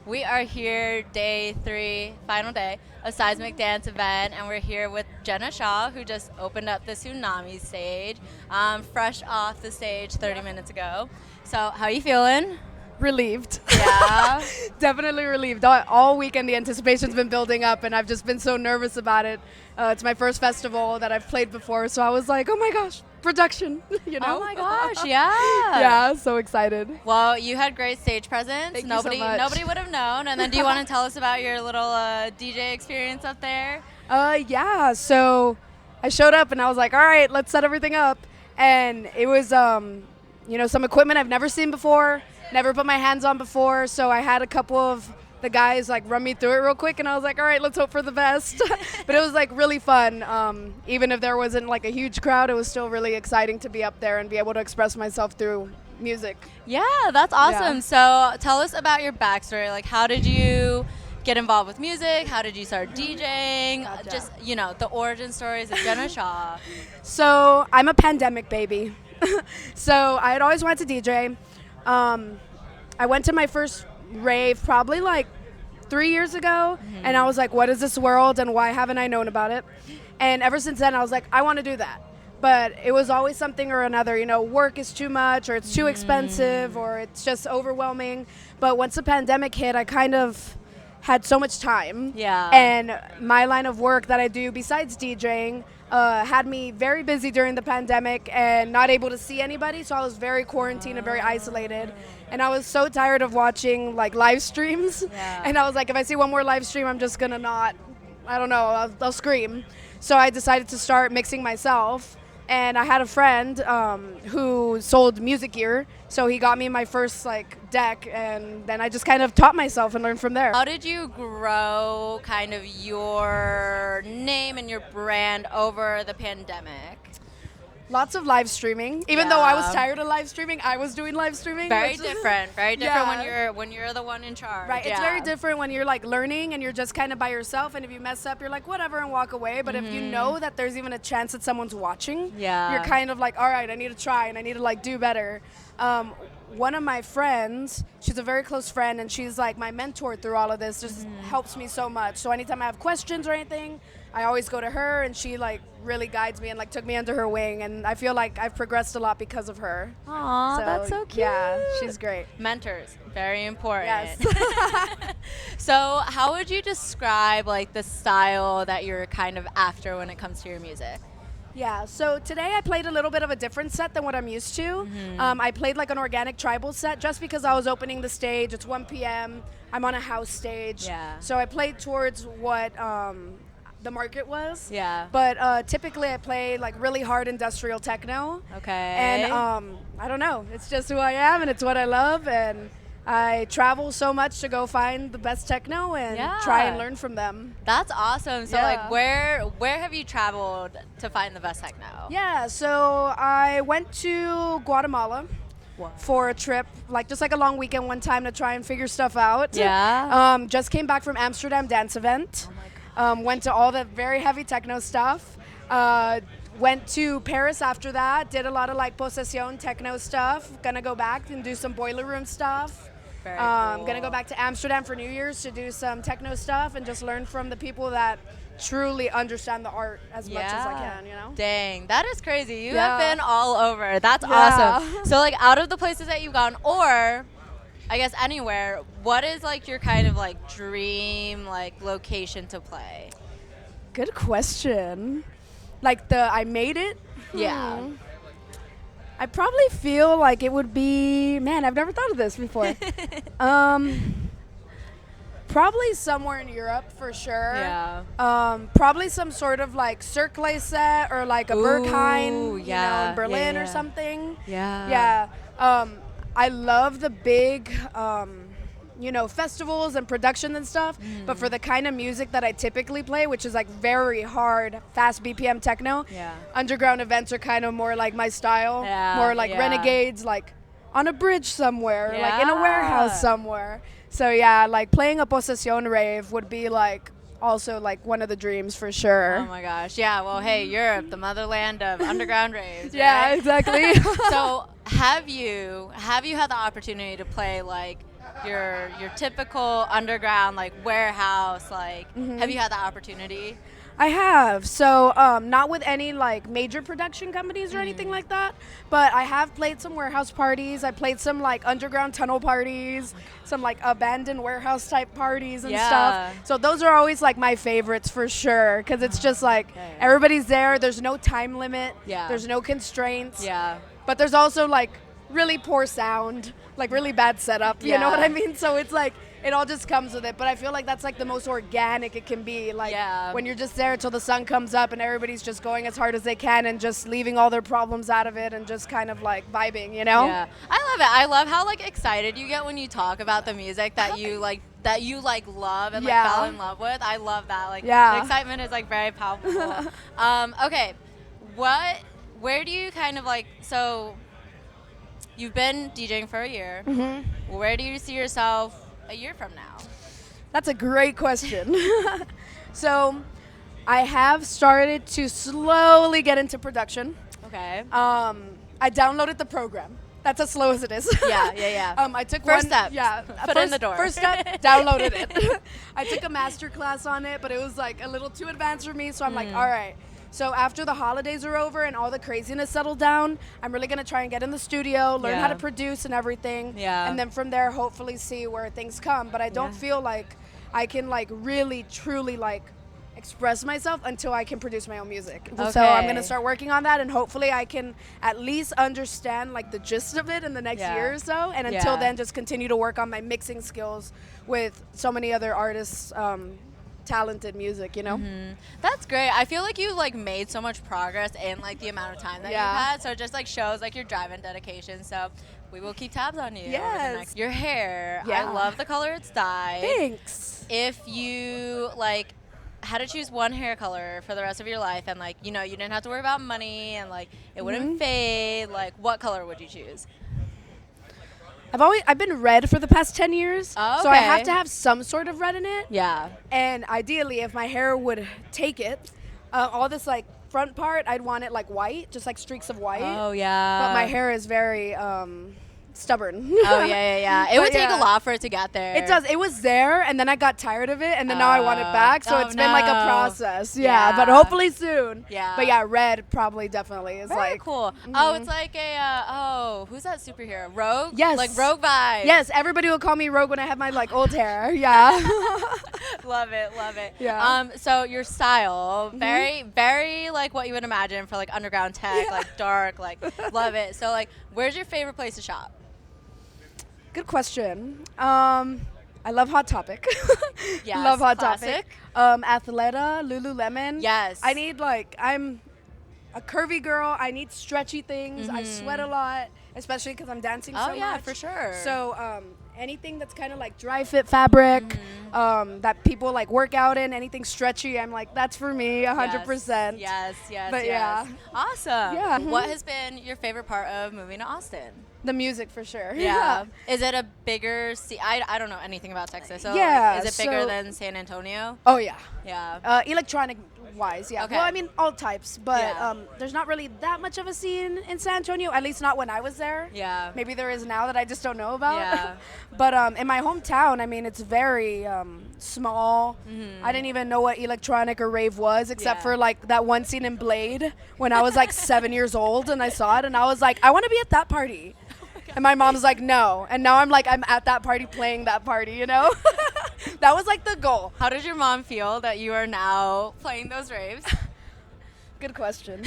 We are here, day 3, final day, of Seismic dance event, and we're here with Jenna Shaw, who just opened up the Tsunami stage, fresh off the stage 30 minutes ago. So, how you feeling? Relieved. Yeah. Definitely relieved. All weekend the anticipation's been building up and I've just been so nervous about it. It's my first festival that I've played before, so I was like, oh my gosh, production, you know? Oh my gosh, yeah. Yeah, so excited. Well, you had great stage presence. Thank you so much. Nobody would have known. And then, do you want to tell us about your little DJ experience up there? Yeah, so I showed up and I was like, all right, let's set everything up. And it was, some equipment I've never seen before, never put my hands on before. So I had a couple of the guys like run me through it real quick and I was like, all right, let's hope for the best. But it was like really fun. Even if there wasn't like a huge crowd, it was still really exciting to be up there and be able to express myself through music. Yeah, that's awesome. Yeah. So tell us about your backstory. Like, how did you get involved with music? How did you start DJing? Gotcha. Just, the origin stories of Jenna Shaw. So I'm a pandemic baby. So I had always wanted to DJ. I went to my first rave probably like 3 years ago, and I was like, what is this world and why haven't I known about it? And ever since then I was like, I want to do that. But it was always something or another, work is too much or it's too expensive or it's just overwhelming. But once the pandemic hit, I kind of had so much time. Yeah. And my line of work that I do besides DJing had me very busy during the pandemic and not able to see anybody. So I was very quarantined and very isolated. And I was so tired of watching like live streams. Yeah. And I was like, if I see one more live stream, I'm just going to I'll scream. So I decided to start mixing myself. And I had a friend who sold music gear, so he got me my first deck, and then I just kind of taught myself and learned from there. How did you grow kind of your name and your brand over the pandemic? Lots of live streaming. Even though I was Yeah. tired of live streaming, I was doing live streaming. Very which- different. Very different Yeah. when you're the one in charge. Right, it's Yeah. very different when you're like learning and you're just kind of by yourself, and if you mess up, you're like whatever and walk away. But if you know that there's even a chance that someone's watching, Yeah. you're kind of like, all right, I need to try and I need to do better. One of my friends, she's a very close friend, and she's like my mentor through all of this. Just helps me so much. So anytime I have questions or anything, I always go to her, and she really guides me and took me under her wing. And I feel like I've progressed a lot because of her. Aw, that's so cute. Yeah, she's great. Mentors, very important. Yes. So, how would you describe the style that you're kind of after when it comes to your music? Yeah, so today I played a little bit of a different set than what I'm used to. I played an organic tribal set just because I was opening the stage. It's 1 p.m. I'm on a house stage. Yeah. So I played towards what the market was. Yeah. But typically I play really hard industrial techno. Okay. And I don't know, it's just who I am and it's what I love, and I travel so much to go find the best techno and try and learn from them. That's awesome. So, Yeah. where have you traveled to find the best techno? Yeah, so I went to Guatemala for a trip, just a long weekend one time to try and figure stuff out. Yeah. Just came back from Amsterdam dance event. Oh my God. Went to all the very heavy techno stuff. Went to Paris after that, did a lot of possession techno stuff. Gonna go back and do some boiler room stuff. Very Gonna cool. go back to Amsterdam for New Year's to do some techno stuff and just learn from the people that truly understand the art as much as I can, Dang, that is crazy. You Yeah. have been all over. That's Yeah. awesome. So, out of the places that you've gone, or I guess anywhere, what is your kind of dream location to play? Good question. I made it? Yeah. I probably feel like it would be, man, I've never thought of this before. Probably somewhere in Europe for sure. Yeah. Probably some sort of Cirque set or a Berghain, yeah, in Berlin yeah, or yeah. something. Yeah. Yeah. I love the big, festivals and production and stuff. But for the kind of music that I typically play, which is very hard, fast BPM techno, Yeah. underground events are kind of more my style. Yeah, More yeah. renegades, on a bridge somewhere, in a Yeah. warehouse somewhere. So yeah, playing a possession rave would be also one of the dreams for sure. Oh my gosh. Yeah. Well, hey, Europe, the motherland of underground raves. Yeah, right? exactly. So, have you had the opportunity to play your typical underground like warehouse. Like, have you had that opportunity? I have. So, not with any like major production companies or anything like that, but I have played some warehouse parties. I played some like underground tunnel parties, some like abandoned warehouse type parties and stuff. So those are always like my favorites for sure, because it's just like everybody's there. There's no time limit. There's no constraints. But there's also like really poor sound, like really bad setup. You know what I mean? So it's like, it all just comes with it. But I feel like that's like the most organic it can be. Like when you're just there until the sun comes up and everybody's just going as hard as they can and just leaving all their problems out of it and just kind of like vibing, you know? Yeah. I love it. I love how like excited you get when you talk about the music that you like love and like fell in love with. I love that. Like the excitement is like very palpable. Okay. Where do you kind of like, so you've been DJing for a year. Where do you see yourself a year from now? That's a great question. So I have started to slowly get into production. Okay. I downloaded the program. That's as slow as it is. Yeah. I took first step. Yeah. Foot in the door. First step, downloaded it. I took a master class on it, but it was like a little too advanced for me. So I'm like, all right. So after the holidays are over and all the craziness settled down, I'm really gonna try and get in the studio, learn how to produce and everything. And then from there, hopefully see where things come. But I don't feel like I can like really, truly like express myself until I can produce my own music. So I'm gonna start working on that, and hopefully I can at least understand like the gist of it in the next year or so. And until then, just continue to work on my mixing skills with so many other artists. Talented music, you know. That's great. I feel like you like made so much progress in like the amount of time that you've had. So it just like shows like your drive and dedication. So we will keep tabs on you. Yes. Your hair. I love the color it's dyed. Thanks. If you like had to choose one hair color for the rest of your life, and like you didn't have to worry about money and like it wouldn't fade, like what color would you choose? I've been red for the past 10 years, so I have to have some sort of red in it. Yeah. And ideally, if my hair would take it, all this like front part, I'd want it like white, just like streaks of white. Oh yeah. But my hair is very stubborn. Oh yeah. It would take a lot for it to get there. It does. It was there, and then I got tired of it, and then now I want it back. So it's been like a process. Yeah, but hopefully soon. Yeah. But yeah, red probably definitely is very like cool. Oh, it's like who's that superhero? Rogue? Yes. Like Rogue vibes. Yes, everybody will call me Rogue when I have my like old hair. Yeah. Love it. Yeah. So your style, very like what you would imagine for like underground tech, like dark, like love it. So like, where's your favorite place to shop? Good question. I love Hot Topic. Yes, love Hot classic. Topic. Athleta, Lululemon. Yes. I need I'm a curvy girl. I need stretchy things. I sweat a lot, especially because I'm dancing so much. Oh yeah, for sure. So anything that's kind of like dry fit fabric, that people like work out in, anything stretchy, I'm like, that's for me, 100%. Yes. But yeah. Awesome. Yeah. What has been your favorite part of moving to Austin? The music for sure. Yeah. Is it a bigger I don't know anything about Texas. So yeah. Like, is it bigger than San Antonio? Oh yeah. Yeah. Electronic wise, yeah. Okay. Well, I mean all types, but there's not really that much of a scene in San Antonio, at least not when I was there. Yeah. Maybe there is now that I just don't know about. Yeah. But in my hometown, I mean, it's very small. I didn't even know what electronic or rave was, except for like that one scene in Blade when I was like 7 years old and I saw it and I was like, I want to be at that party. And my mom's like, no. And now I'm at that party playing that party, you know? That was like the goal. How does your mom feel that you are now playing those raves? Good question.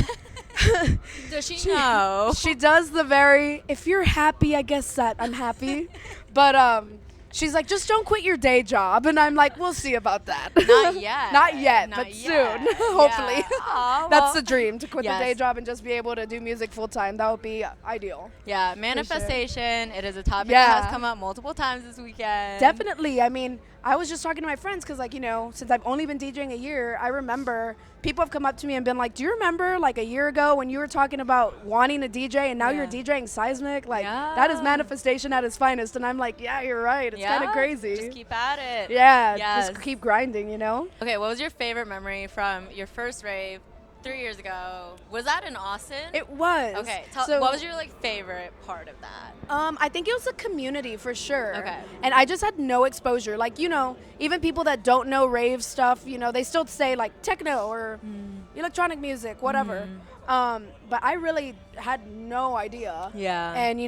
Does she know? She does if you're happy, I guess that I'm happy. But she's like, just don't quit your day job. And I'm like, we'll see about that. Not yet. Not yet, Not but yet. soon, hopefully. Yeah. Aw, That's the dream, to quit yes. the day job and just be able to do music full time. That would be ideal. Yeah, manifestation. It is a topic Yeah. that has come up multiple times this weekend. Definitely. I mean, I was just talking to my friends because, like, since I've only been DJing a year, I remember people have come up to me and been like, do you remember, like, a year ago when you were talking about wanting to DJ and now you're DJing Seismic? Like, that is manifestation at its finest. And I'm like, yeah, you're right. It's kind of crazy. Just keep at it. Yeah, Yes. just keep grinding, Okay, what was your favorite memory from your first rave 3 years ago. Was that in Austin? It was. Okay. So, what was your like favorite part of that? I think it was the community for sure. Okay. And I just had no exposure. Like, even people that don't know rave stuff, they still say like techno or electronic music, whatever. But I really had no idea. Yeah. And,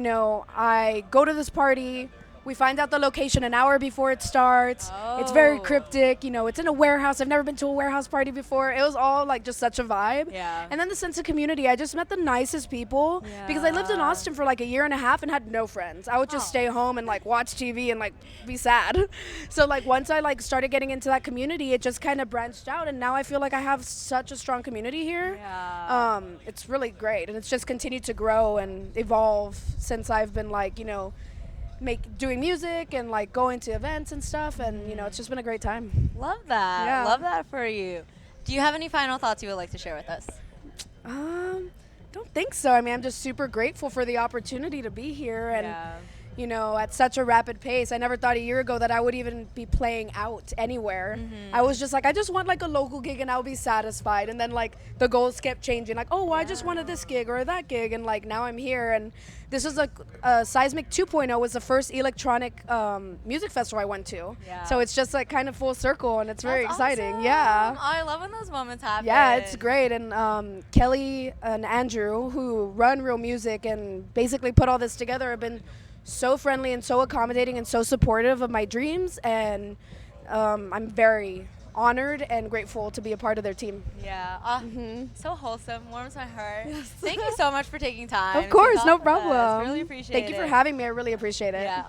I go to this party. We find out the location an hour before it starts. It's very cryptic. It's in a warehouse. I've never been to a warehouse party before. It was all like just such a vibe. Yeah. And then the sense of community. I just met the nicest people because I lived in Austin for like a year and a half and had no friends. I would just stay home and like watch TV and like be sad. So like once I like started getting into that community, it just kind of branched out. And now I feel like I have such a strong community here. Yeah. It's really great. And it's just continued to grow and evolve since I've been like, doing music and like going to events and stuff, and it's just been a great time. Love that. Yeah. Love that for you. Do you have any final thoughts you would like to share with us? Don't think so. I mean, I'm just super grateful for the opportunity to be here and at such a rapid pace. I never thought a year ago that I would even be playing out anywhere. I was just like, I just want like a local gig and I'll be satisfied. And then like the goals kept changing. Like, I just wanted this gig or that gig. And like now I'm here. And this was like Seismic 2.0 was the first electronic music festival I went to. Yeah. So it's just like kind of full circle and it's very That's exciting. awesome. Yeah. Oh, I love when those moments happen. Yeah, it's great. And Kelly and Andrew, who run Real Music and basically put all this together, have been so friendly and so accommodating and so supportive of my dreams. And I'm very honored and grateful to be a part of their team. Yeah. So wholesome. Warms my heart. Yes. Thank you so much for taking time. Of course, no to talk with us. problem. Really appreciate it. Thank you for having me. I really appreciate it. Yeah.